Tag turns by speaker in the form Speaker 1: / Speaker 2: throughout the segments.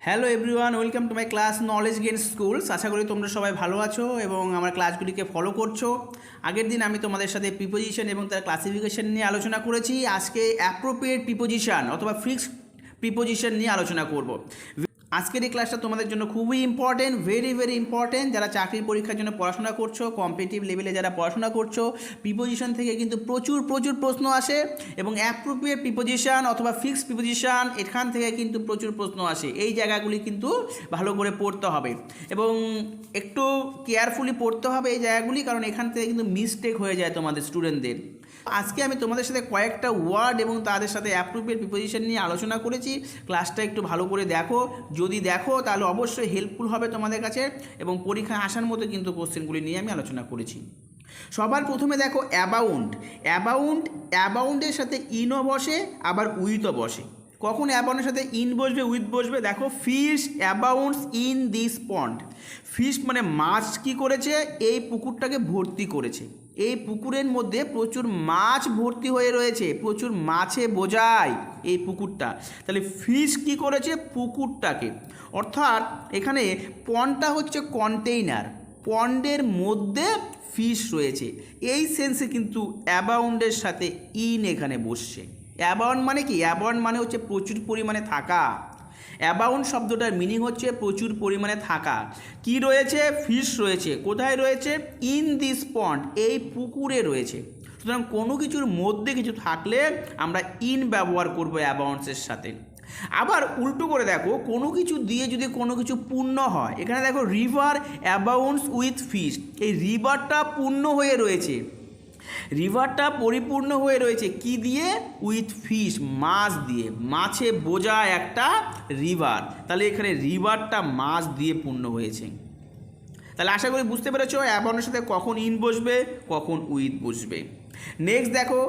Speaker 1: Hello everyone, welcome to my class knowledge gain schools. আশা করি তোমরা সবাই ভালো আছো এবং আমার ক্লাসগুলিকে ফলো করছো। আগের দিন আমি তোমাদের সাথে প্রিপোজিশন এবং তার ক্লাসিফিকেশন নিয়ে আলোচনা করেছি। আজকে অ্যাপ্রোপ্রিয়েট প্রিপোজিশন অথবা ফিক্সড প্রিপোজিশন নিয়ে আলোচনা করব। আজকের এই ক্লাসটা তোমাদের জন্য খুবই ইম্পর্টেন্ট, ভেরি ইম্পর্টেন্ট। যারা চাকরির পরীক্ষার জন্য পড়াশোনা করছো, কম্পিটিটিভ লেভেলে যারা পড়াশোনা করছো, প্রিপোজিশন থেকে কিন্তু প্রচুর প্রশ্ন আসে এবং অ্যাপ্রোপ্রিয়েট প্রিপোজিশন অথবা ফিক্সড প্রিপোজিশন এখান থেকে কিন্তু প্রচুর প্রশ্ন আসে। এই জায়গাগুলি কিন্তু ভালো করে পড়তে হবে এবং একটু কেয়ারফুলি পড়তে হবে এই জায়গাগুলি, কারণ এখান থেকে কিন্তু মিস্টেক হয়ে যায় তোমাদের স্টুডেন্টদের। আজকে আমি তোমাদের সাথে কয়েকটা ওয়ার্ড এবং তাদের সাথে অ্যাপ্রোপ্রিয়েট প্রিপোজিশন নিয়ে আলোচনা করেছি। ক্লাসটা একটু ভালো করে দেখো, যদি দেখো তাহলে অবশ্যই হেল্পফুল হবে তোমাদের কাছে এবং পরীক্ষায় আসার মতো কিন্তু কোশ্চেনগুলি নিয়ে আমি আলোচনা করেছি। সবার প্রথমে দেখো অ্যাবাউন্ডের সাথে ইনও বসে, আবার উইথও বসে। কখন অ্যাবাউন্ডের সাথে ইন বসবে, উইথ বসবে? দেখো, fish abounds in this pond. Fish মানে মাছ কি করেছে? এই পুকুরটাকে ভর্তি করেছে। এই পুকুরের মধ্যে প্রচুর মাছ ভর্তি হয়ে রয়েছে, প্রচুর মাছে বোঝায় এই পুকুরটা। তাহলে ফিশ কি করেছে? পুকুরটাকে। অর্থাৎ এখানে পন্ডটা হচ্ছে কন্টেইনার, পন্ডের মধ্যে ফিশ রয়েছে। এই সেন্সে কিন্তু অ্যাবাউন্ডের সাথে ইন এখানে বসছে। অ্যাবাউন্ড মানে কি? অ্যাবাউন্ড মানে হচ্ছে প্রচুর পরিমাণে থাকা। অ্যাবাউন্ড শব্দটার মিনিং হচ্ছে প্রচুর পরিমাণে থাকা। কি রয়েছে? ফিশ রয়েছে। কোথায় রয়েছে? ইন দিস পন্ড, এই পুকুরে রয়েছে। সুতরাং কোনো কিছুর মধ্যে কিছু থাকলে আমরা ইন ব্যবহার করব অ্যাবাউন্ডসের সাথে। আবার উল্টো করে দেখো, কোনো কিছু দিয়ে যদি কোনো কিছু পূর্ণ হয়, এখানে দেখো রিভার অ্যাবাউন্ডস উইথ ফিশ। এই রিভারটা পূর্ণ হয়ে রয়েছে, রিভারটা পরিপূর্ণ হয়ে রয়েছে কি দিয়ে? উইথ ফিশ, মাছ দিয়ে। মাছে বোঝা একটা রিভার, তাহলে এখানে রিভারটা মাছ দিয়ে পূর্ণ হয়েছে। তাহলে আশা করি বুঝতে পেরেছো অ্যাবাউন্ডের সাথে কখন ইন বসবে, কখন উইথ বসবে। নেক্সট দেখো,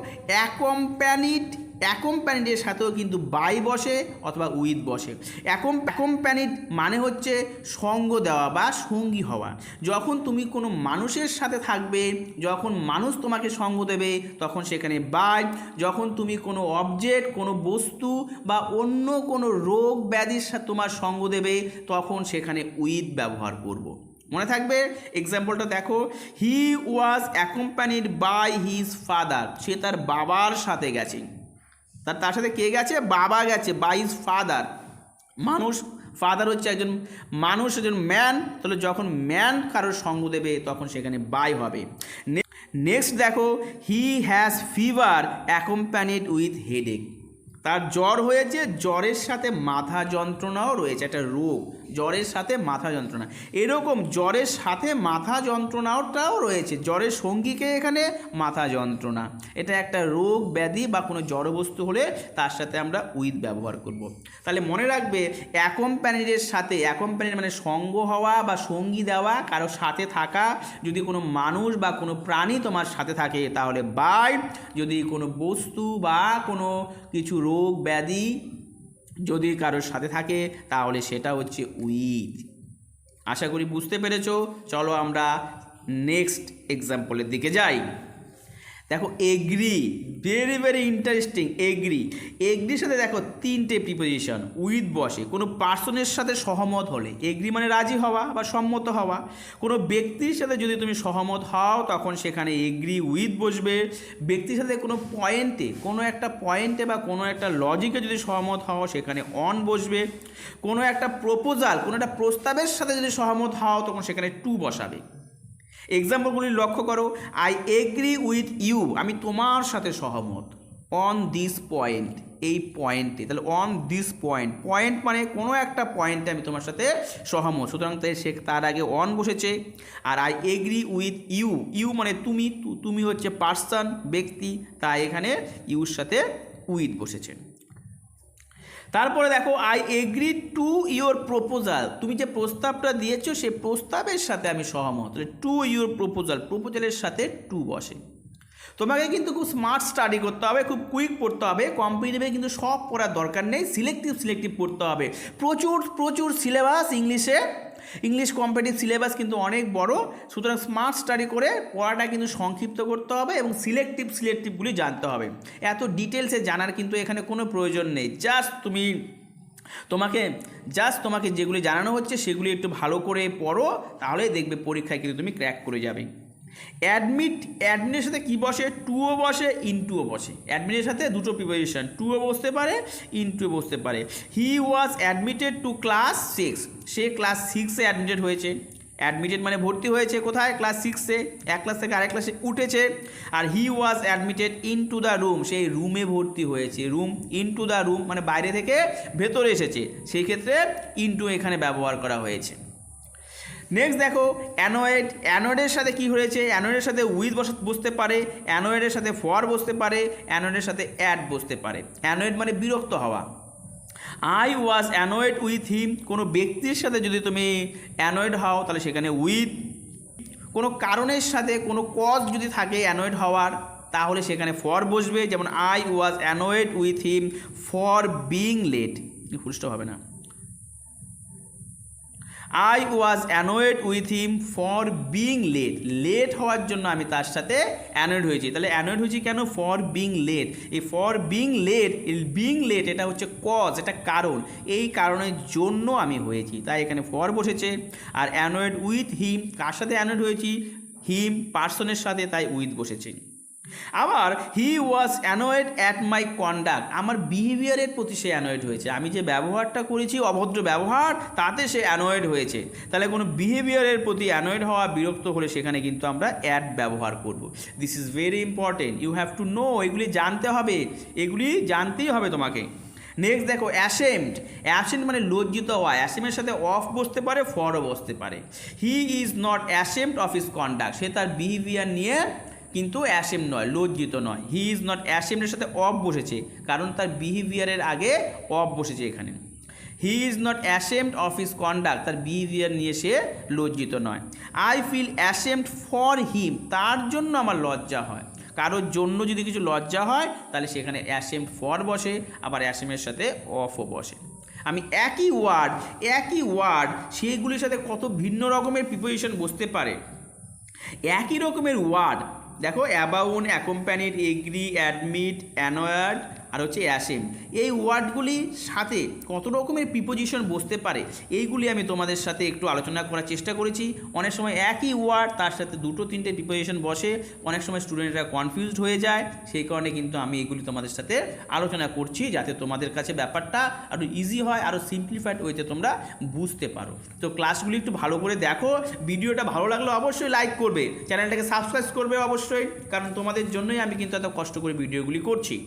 Speaker 1: অ্যাকম্প্যানিডের সাথেও কিন্তু বাই বসে অথবা উইথ বসে। অ্যাকম্প্যানিড মানে হচ্ছে সঙ্গ দেওয়া বা সঙ্গী হওয়া। যখন তুমি কোনো মানুষের সাথে থাকবে, যখন মানুষ তোমাকে সঙ্গ দেবে, তখন সেখানে বাই। যখন তুমি কোনো অবজেক্ট, কোনো বস্তু বা অন্য কোনো রোগ ব্যাধির সাথে তোমার সঙ্গ দেবে, তখন সেখানে উইথ ব্যবহার করব। মনে থাকবে? এক্সাম্পলটা দেখো, he was accompanied by his father. সে তার বাবার সাথে গেছে। তার সাথে কে গেছে? বাবা গেছে। বাই হিজ ফাদার, মানুষ। ফাদার হচ্ছে একজন মানুষ, একজন ম্যান। তাহলে যখন ম্যান কারোর সঙ্গ দেবে তখন সেখানে বাই হবে। নেক্সট দেখো, he has fever accompanied with headache. তার জ্বর হয়েছে, জ্বরের সাথে মাথা যন্ত্রণাও রয়েছে, একটা রোগ, জ্বরের সাথে মাথা যন্ত্রণা। এরকম জ্বরের সাথে মাথা যন্ত্রণাটাও রয়েছে, জ্বরের সঙ্গীকে এখানে মাথা যন্ত্রণা। এটা একটা রোগ ব্যাধি বা কোনো জড়বস্তু হলে তার সাথে আমরা উইথ ব্যবহার করব। তাহলে মনে রাখবে, অ্যাকম্প্যানিডের সাথে, অ্যাকম্প্যানিড মানে সঙ্গ হওয়া বা সঙ্গী দেওয়া, কারোর সাথে থাকা। যদি কোনো মানুষ বা কোনো প্রাণী তোমার সাথে থাকে তাহলে বাই। যদি কোনো বস্তু বা কোনো কিছু রোগ ব্যাধি যদি কারোর সাথে থাকে তাহলে সেটা হচ্ছে উইথ। আশা করি বুঝতে পেরেছো। চলো আমরা নেক্সট এক্সাম্পলের দিকে যাই। দেখো, এগ্রি, ভেরি ইন্টারেস্টিং। এগ্রির সাথে দেখো তিনটে প্রিপোজিশন উইথ বসে। কোনো পার্সনের সাথে সহমত হলে, এগ্রি মানে রাজি হওয়া বা সম্মত হওয়া। কোনো ব্যক্তির সাথে যদি তুমি সহমত হও তখন সেখানে এগ্রি উইথ বসবে। ব্যক্তির সাথে কোনো পয়েন্টে, কোনো একটা পয়েন্টে বা কোনো একটা লজিকে যদি সহমত হও সেখানে অন বসবে। কোনো একটা প্রপোজাল, কোনো একটা প্রস্তাবের সাথে যদি সহমত হও তখন সেখানে টু বসাবে। এক্সাম্পলগুলি লক্ষ্য করো। আই এগ্রি উইথ ইউ, আমি তোমার সাথে সহমত। অন দিস পয়েন্ট, এই পয়েন্টে। তাহলে অন দিস পয়েন্ট, পয়েন্ট মানে কোনো একটা পয়েন্টে আমি তোমার সাথে সহমত, সুতরাং তার আগে অন বসেছে। আর I agree with you, you মানে তুমি, তুমি হচ্ছে পার্সন, ব্যক্তি, তাই এখানে ইউর সাথে উইথ বসেছে। তারপরে দেখো, I agree to your proposal, তুমি যে প্রস্তাবটা দিয়েছো সে প্রস্তাবের সাথে আমি সহমত। টু ইউর প্রপোজাল, প্রপোজালের সাথে টু বসে। তোমাকে কিন্তু খুব স্মার্ট স্টাডি করতে হবে, খুব কুইক পড়তে হবে। কম্পিটিটিভে কিন্তু সব পড়ার দরকার নেই, সিলেক্টিভ পড়তে হবে। প্রচুর সিলেবাস ইংলিশ কম্পিটিটিভ সিলেবাস কিন্তু অনেক বড়, সুতরাং স্মার্ট স্টাডি করে পড়াটা কিন্তু সংক্ষিপ্ত করতে হবে এবং সিলেক্টিভগুলি জানতে হবে। এত ডিটেলসে জানার কিন্তু এখানে কোনো প্রয়োজন নেই। জাস্ট তুমি তোমাকে যেগুলি জানানো হচ্ছে সেগুলি একটু ভালো করে পড়ো, তাহলে দেখবে পরীক্ষায় কিন্তু তুমি ক্র্যাক করে যাবে। অ্যাডমিটের সাথে কি বসে? টুও বসে, ইনটুও বসে। অ্যাডমিটের সাথে দুটো প্রিপোজিশন, টুও বসতে পারে, ইনটুও বসতে পারে। He was admitted to class 6, সে ক্লাস 6-এ অ্যাডমিটেড হয়েছে। অ্যাডমিটেড মানে ভর্তি হয়েছে কোথায়? ক্লাস 6-এ, এক ক্লাস থেকে আরেক ক্লাসে উঠেছে। আর he was admitted into the room, সেই রুমে ভর্তি হয়েছে। রুম, ইনটু দ্য রুম মানে বাইরে থেকে ভেতরে এসেছে, সেই ক্ষেত্রে ইনটু এখানে ব্যবহার করা হয়েছে। নেক্সট দেখো অ্যানয়েড। অ্যানয়েডের সাথে কি হয়েছে? অ্যানয়েডের সাথে উইথ বসতে পারে, অ্যানয়েডের সাথে ফর বসতে পারে, অ্যানয়েডের সাথে অ্যাট বসতে পারে। অ্যানয়েড মানে বিরক্ত হওয়া। আই ওয়াজ অ্যানয়েড উইথ হিম, কোনো ব্যক্তির সাথে যদি তুমি অ্যানয়েড হও তাহলে সেখানে উইথ। কোনো কারণের সাথে কোনো কজ যদি থাকে অ্যানয়েড হওয়ার, তাহলে সেখানে ফর বসবে। যেমন I was annoyed with him for being late, full stop হবে না। I was annoyed with him for being late, late হওয়ার জন্য আমি তার সাথে অ্যানয়েড হয়েছি। তাহলে অ্যানয়েড হয়েছি কেন? For being late. এই ফর বিং লেট এটা হচ্ছে কজ, এটা কারণ, এই কারণের জন্য আমি হয়েছি, তাই এখানে ফর বসেছে। আর অ্যানয়েড উইথ হিম, কার সাথে অ্যানয়েড হয়েছি? হিম, পার্সনের সাথে, তাই উইথ বসেছে। আবার হি ওয়াজ অ্যানয়েড অ্যাট মাই কন্ডাক্ট, আমার বিহেভিয়ারের প্রতি সে অ্যানয়েড হয়েছে। আমি যে ব্যবহারটা করেছি অভদ্র ব্যবহার, তাতে সে অ্যানয়েড হয়েছে। তাহলে কোনো বিহেভিয়ারের প্রতি অ্যানয়েড হওয়া, বিরক্ত হলে সেখানে কিন্তু আমরা অ্যাট ব্যবহার করব। This is very important, you have to know, এগুলি জানতে হবে, এগুলি জানতেই হবে তোমাকে। নেক্সট দেখো অ্যাশেমড। অ্যাশেমড মানে লজ্জিত হওয়া। অ্যাশেমের সাথে অফ বসতে পারে, ফরও বসতে পারে। He is not ashamed of his conduct, সে তার বিহেভিয়ার নিয়ে কিন্তু অ্যাশেম নয়, লজ্জিত নয়। হি ইজ নট অ্যাশেমডের সাথে অফ বসেছে, কারণ তার বিহেভিয়ারের আগে অফ বসেছে এখানে। He is not ashamed of his conduct, তার বিহেভিয়ার নিয়ে সে লজ্জিত নয়। I feel ashamed for him, তার জন্য আমার লজ্জা হয়। কারোর জন্য যদি কিছু লজ্জা হয় তাহলে সেখানে অ্যাশেমড ফর বসে, আবার অ্যাশেমের সাথে অফও বসে। আমি একই ওয়ার্ড সেইগুলির সাথে কত ভিন্ন রকমের প্রিপোজিশন বসতে পারে। একই রকমের ওয়ার্ড দেখো, abound, accompanied, agree, admit, annoyed আর হচ্ছে অ্যাশেম, এই ওয়ার্ডগুলির সাথে কত রকমের প্রিপোজিশন বসতে পারে, এইগুলি আমি তোমাদের সাথে একটু আলোচনা করার চেষ্টা করেছি। অনেক সময় একই ওয়ার্ড তার সাথে দুটো তিনটে প্রিপোজিশন বসে, অনেক সময় স্টুডেন্টরা কনফিউজড হয়ে যায়, সেই কারণে কিন্তু আমি এগুলি তোমাদের সাথে আলোচনা করছি, যাতে তোমাদের কাছে ব্যাপারটা আরও ইজি হয়, আরও সিম্পলিফাইড ওয়েতে তোমরা বুঝতে পারো। তো ক্লাসগুলি একটু ভালো করে দেখো, ভিডিওটা ভালো লাগলে অবশ্যই লাইক করবে, চ্যানেলটাকে সাবস্ক্রাইব করবে অবশ্যই, কারণ তোমাদের জন্যই আমি কিন্তু এত কষ্ট করে ভিডিওগুলি করছি।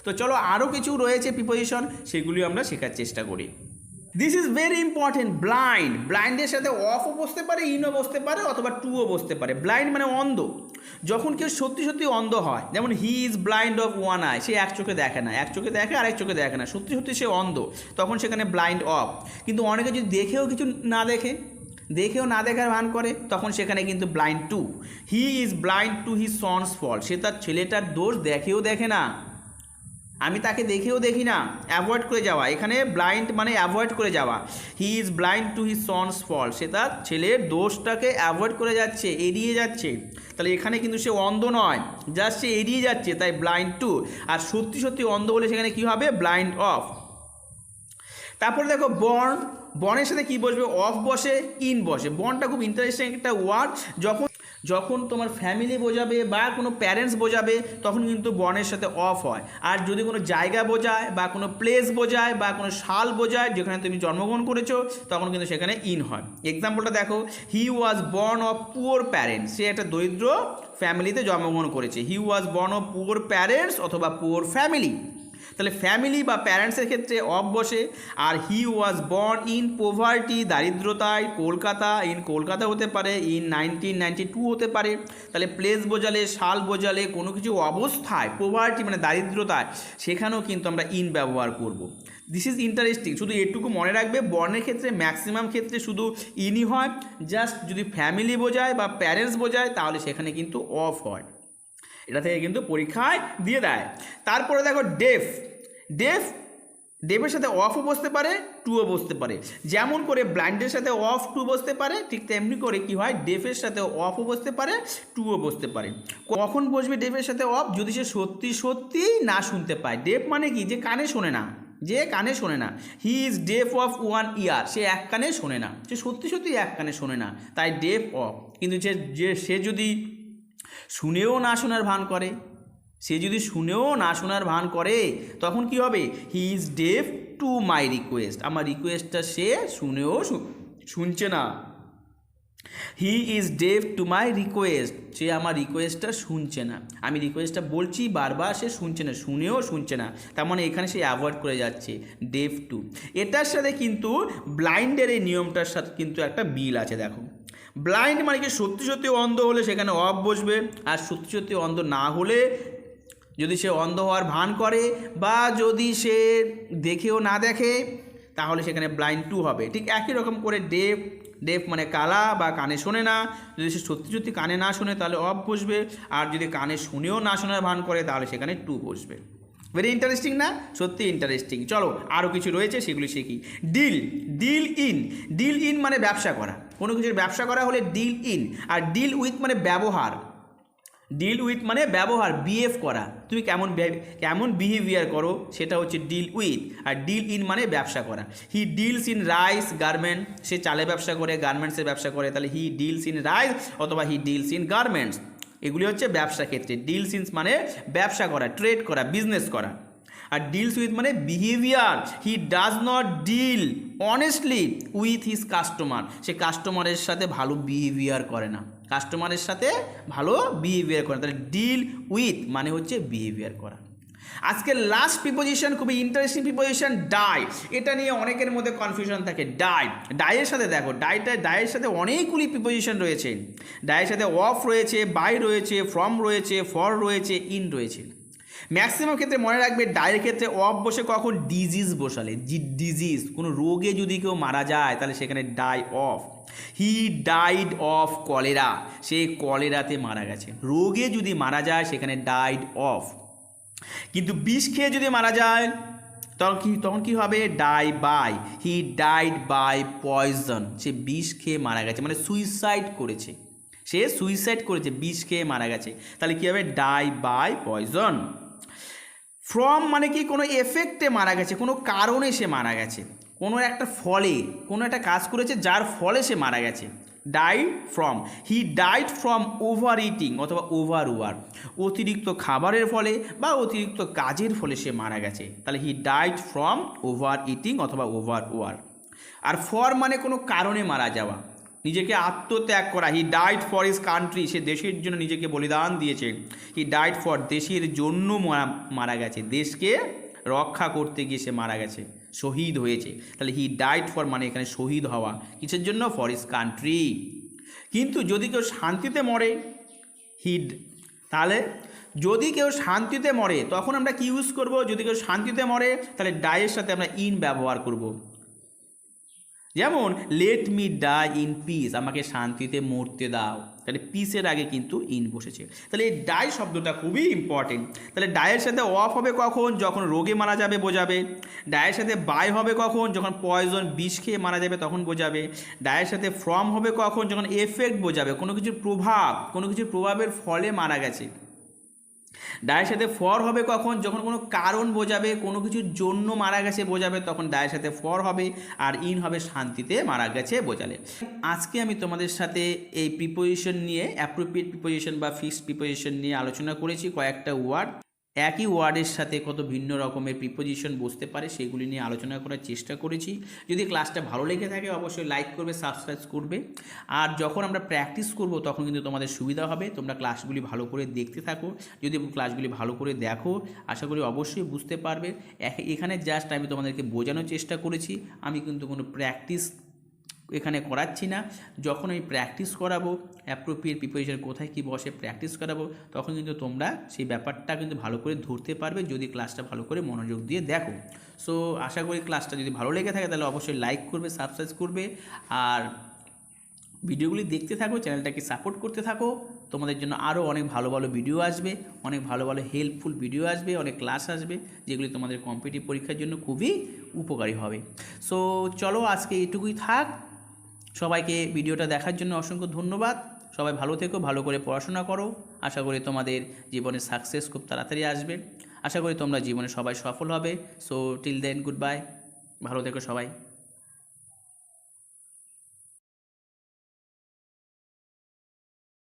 Speaker 1: তো চলো আরও কিছু রয়েছে প্রিপোজিশন, সেগুলি আমরা শেখার চেষ্টা করি। This is very important. Blind, ব্লাইন্ডের সাথে অফও বসতে পারে, ইনও বসতে পারে, অথবা টুও বসতে পারে। ব্লাইন্ড মানে অন্ধ। যখন কেউ সত্যি সত্যি অন্ধ হয়, যেমন he is blind of one eye, সে এক চোখে দেখে না, এক চোখে দেখে আরেক চোখে দেখে না, সত্যি সত্যি সে অন্ধ, তখন সেখানে ব্লাইন্ড অফ। কিন্তু অনেকে যদি দেখেও কিছু না দেখার ভান করে, তখন সেখানে কিন্তু blind to. He is blind to his son's fault, সে তার ছেলেটার দোষ দেখে না, আমি তাকে দেখেও দেখি না, অ্যাভয়েড করে যাওয়া, এখানে ব্লাইন্ড মানে অ্যাভয়েড করে যাওয়া। He is blind to his son's fault, সে তার ছেলের দোষটাকে অ্যাভয়েড করে যাচ্ছে, এড়িয়ে যাচ্ছে। তাহলে এখানে কিন্তু সে অন্ধ নয়, জাস্ট সে এড়িয়ে যাচ্ছে, তাই ব্লাইন্ড টু। আর সত্যি সত্যি অন্ধ বলে সেখানে কী হবে? Blind of. তারপরে দেখো বর্ন, বর্নের সাথে কি বসবে? অফ বসে, ইন বসে। বর্নটা খুব ইন্টারেস্টিং একটা ওয়ার্ড। যখন তোমার ফ্যামিলি বোঝাবে বা কোনো প্যারেন্টস বোঝাবে, তখন কিন্তু বর্নের সাথে অফ হয়। আর যদি কোনো জায়গা বোঝায় বা কোনো প্লেস বোঝায় বা কোনো সাল বোঝায় যেখানে তুমি জন্মগ্রহণ করেছো, তখন কিন্তু সেখানে ইন হয়। এক্সাম্পলটা দেখো, he was born of poor parents, সে একটা দরিদ্র ফ্যামিলিতে জন্মগ্রহণ করেছে। He was born of poor parents অথবা পুয়ার ফ্যামিলি, তাহলে ফ্যামিলি বা প্যারেন্টসের ক্ষেত্রে অফ বসে। আর he was born in poverty, দারিদ্রতায়, কলকাতা, ইন কলকাতা হতে পারে, ইন 1992 হতে পারে। তাহলে প্লেস বোঝালে, সাল বোঝালে, কোনো কিছু অবস্থায়, পোভার্টি মানে দারিদ্রতায়, সেখানেও কিন্তু আমরা ইন ব্যবহার করব। This is interesting. শুধু এটুকু মনে রাখবে, বর্ণের ক্ষেত্রে ম্যাক্সিমাম ক্ষেত্রে শুধু ইনই হয়, জাস্ট যদি ফ্যামিলি বোঝায় বা প্যারেন্টস বোঝায় তাহলে সেখানে কিন্তু অফ হয়। এটা থেকে কিন্তু পরীক্ষায় দিয়ে দেয়। তারপরে দেখো ডেফের সাথে অফও বসতে পারে, টুও বসতে পারে। যেমন করে ব্লাইন্ডের সাথে অফ টু বসতে পারে, ঠিক তেমনি করে কি হয়, ডেফের সাথে অফও বসতে পারে, টুও বসতে পারে। কখন বসবে ডেফের সাথে অফ? যদি সে সত্যি সত্যি না শুনতে পায়। ডেফ মানে কি? যে কানে শোনে না, যে কানে শোনে না। হি ইজ ডেফ অফ 1 ইয়ার, সে এক কানে শোনে না, সে সত্যি সত্যি এক কানে শোনে না, তাই ডেফ অফ। কিন্তু সে যদি শুনেও না শোনার ভান করে, সে যদি শুনেও না শোনার ভান করে তখন কি হবে? He is deaf to my request, আমার রিকোয়েস্টটা সে শুনেও শুনছে না। He is deaf to my request, সে আমার রিকোয়েস্টটা শুনছে না, আমি রিকোয়েস্টটা বলছি বারবার, সে শুনছে না, শুনেও শুনছে না, তার মানে এখানে সে অ্যাভয়েড করে যাচ্ছে, ডেফ টু। এটার সাথে কিন্তু ব্লাইন্ডের এই নিয়মটার সাথে কিন্তু একটা বিল আছে। দেখো, ব্লাইন্ড মানে কি সত্যি সত্যি অন্ধ হলে সেখানে অফ বসবে, আর সত্যি সত্যি অন্ধ না হলে, যদি সে অন্ধ হওয়ার ভান করে বা যদি সে দেখেও না দেখে তাহলে সেখানে ব্লাইন্ড টু হবে। ঠিক একই রকম করে ডেফ, ডেফ মানে কালা বা কানে শোনে না, যদি সে সত্যি সত্যি কানে না শোনে তাহলে অফ বসবে, আর যদি কানে শুনেও না শোনার ভান করে তাহলে সেখানে টু বসবে। ভেরি ইন্টারেস্টিং না? সত্যি ইন্টারেস্টিং। চলো আরও কিছু রয়েছে সেগুলি শিখি। Deal, deal in, deal in মানে ব্যবসা করা, কোনো কিছুর ব্যবসা করা হলে ডিল ইন। আর ডিল উইথ মানে ব্যবহার, ডিল উইথ মানে ব্যবহার, বিহেভ করা, তুমি কেমন বিহেভিয়ার করো সেটা হচ্ছে ডিল উইথ। আর ডিল ইন মানে ব্যবসা করা। He deals in rice garment, সে চালে ব্যবসা করে, গার্মেন্টসের ব্যবসা করে, তাহলে হি ডিলস ইন রাইস অথবা হি ডিলস ইন গার্মেন্টস। এগুলি হচ্ছে ব্যবসা ক্ষেত্রে। ডিলস ইন মানে ব্যবসা করা, ট্রেড করা, বিজনেস করা। আর ডিলস উইথ মানে behaviour, he does not deal honestly with his customer, সে কাস্টমারের সাথে ভালো বিহেভিয়ার করে না, কাস্টমারের সাথে ভালো বিহেভিয়ার করে না। তাহলে ডিল উইথ মানে হচ্ছে বিহেভিয়ার করা। আজকে লাস্ট প্রিপোজিশন খুবই ইন্টারেস্টিং প্রিপোজিশন, ডাই। এটা নিয়ে অনেকের মধ্যে কনফিউশন থাকে। ডাই, ডাইয়ের সাথে দেখো, ডাইয়ের সাথে অনেকগুলি প্রিপোজিশন রয়েছে। ডাইয়ের সাথে অফ রয়েছে, বাই রয়েছে, ফ্রম রয়েছে, ফর রয়েছে, ইন রয়েছে। ম্যাক্সিমাম ক্ষেত্রে মনে রাখবে ডাইয়ের ক্ষেত্রে অফ বসে কখন? ডিজিজ বসালে, ডিজিজ, কোনো রোগে যদি কেউ মারা যায় তাহলে সেখানে die of. He died of cholera, সে কলেরাতে মারা গেছে। রোগে যদি মারা যায় সেখানে ডাইড অফ। কিন্তু বিষ খেয়ে যদি মারা যায় তখন কি হবে? Die by. He died by poison, সে বিষ খেয়ে মারা গেছে, মানে সুইসাইড করেছে, সে সুইসাইড করেছে, বিষ খেয়ে মারা গেছে। তাহলে কী হবে? Die by poison. ফ্রম মানে কি? কোনো এফেক্টে মারা গেছে, কোনো কারণে সে মারা গেছে, কোনো একটা ফলে, কোনো একটা কাজ করেছে যার ফলে সে মারা গেছে। Died from, he died from over eating অথবা ওভার ওয়ার, অতিরিক্ত খাবারের ফলে বা অতিরিক্ত কাজের ফলে সে মারা গেছে। তাহলে he died from over eating অথবা ওভার ওয়ার। আর ফর মানে কোনো কারণে মারা যাওয়া, নিজেকে আত্মত্যাগ করা। He died for his country, সে দেশের জন্য নিজেকে বলিদান দিয়েছে। হি ডাইড ফর, দেশের জন্য মারা গেছে, দেশকে রক্ষা করতে গিয়ে সে মারা গেছে, শহীদ হয়েছে। তাহলে হি ডাইড ফর মানে এখানে শহীদ হওয়া, কিসের জন্য? For his country. কিন্তু যদি কেউ শান্তিতে মরে, তাহলে যদি কেউ শান্তিতে মরে তখন আমরা কি ইউজ করব? যদি কেউ শান্তিতে মরে তাহলে ডাইয়ের সাথে আমরা ইন ব্যবহার করব। যেমন let me die in peace, আমাকে শান্তিতে মরতে দাও, তাহলে পিসের আগে কিন্তু ইন বসেছে। তাহলে এই ডাই শব্দটা খুবই ইম্পর্টেন্ট। তাহলে ডাইয়ের সাথে অফ হবে কখন? যখন রোগে মারা যাবে বোঝাবে। ডাইয়ের সাথে বাই হবে কখন? যখন পয়জন, বিষ খেয়ে মারা যাবে তখন বোঝাবে। ডাইয়ের সাথে ফ্রম হবে কখন? যখন এফেক্ট বোঝাবে, কোনো কিছুর প্রভাব, কোনো কিছুর প্রভাবের ফলে মারা গেছে। ডায়ের সাথে ফর হবে কখন? যখন কোনো কারণ বোঝাবে, কোনো কিছুর জন্য মারা গেছে বোঝাবে, তখন ডায়ের সাথে ফর হবে। আর ইন হবে শান্তিতে মারা গেছে বোঝালে। আজকে আমি তোমাদের সাথে এই প্রিপোজিশন নিয়ে, অ্যাপ্রোপ্রিয়েট প্রিপোজিশন বা ফিক্সড প্রিপোজিশন নিয়ে আলোচনা করেছি। কয়েকটা ওয়ার্ড, একই ওয়ার্ডের সাথে কত ভিন্ন রকমের প্রিপোজিশন বসতে পারে সেগুলি নিয়ে আলোচনা করার চেষ্টা করেছি। যদি ক্লাসটা ভালো লেগে থাকে অবশ্যই লাইক করবে, সাবস্ক্রাইব করবে। আর যখন আমরা প্র্যাকটিস করব তখন কিন্তু তোমাদের সুবিধা হবে। তোমরা ক্লাসগুলি ভালো করে দেখতে থাকো। যদি ক্লাসগুলি ভালো করে দেখো আশা করি অবশ্যই বুঝতে পারবে। এখানে জাস্ট আমি তোমাদেরকে বোঝানোর চেষ্টা করেছি, আমি কিন্তু কোনো প্র্যাকটিস এখানে করাচ্ছি না। যখন আমি প্র্যাকটিস করাবো, অ্যাপ্রোপ্রিয়েট প্রিপোজিশন কোথায় কী বসে প্র্যাকটিস করাবো, তখন কিন্তু তোমরা সেই ব্যাপারটা কিন্তু ভালো করে ধরতে পারবে যদি ক্লাসটা ভালো করে মনোযোগ দিয়ে দেখো। সো আশা করি ক্লাসটা যদি ভালো লেগে থাকে তাহলে অবশ্যই লাইক করবে, সাবস্ক্রাইব করবে, আর ভিডিওগুলি দেখতে থাকো, চ্যানেলটাকে সাপোর্ট করতে থাকো। তোমাদের জন্য আরও অনেক ভালো ভালো ভিডিও আসবে, অনেক ভালো ভালো হেল্পফুল ভিডিও আসবে, অনেক ক্লাস আসবে যেগুলি তোমাদের কম্পিটিটিভ পরীক্ষার জন্য খুবই উপকারী হবে। সো চলো আজকে এইটুকুই থাক। সবাইকে ভিডিওটা দেখার জন্য অসংখ্য ধন্যবাদ। সবাই ভালো থেকো, ভালো করে পড়াশোনা করো। আশা করি তোমাদের জীবনের সাকসেস খুব তাড়াতাড়ি আসবে। আশা করি তোমরা জীবনে সবাই সফল হবে। So till then good bye, ভালো থেকো সবাই।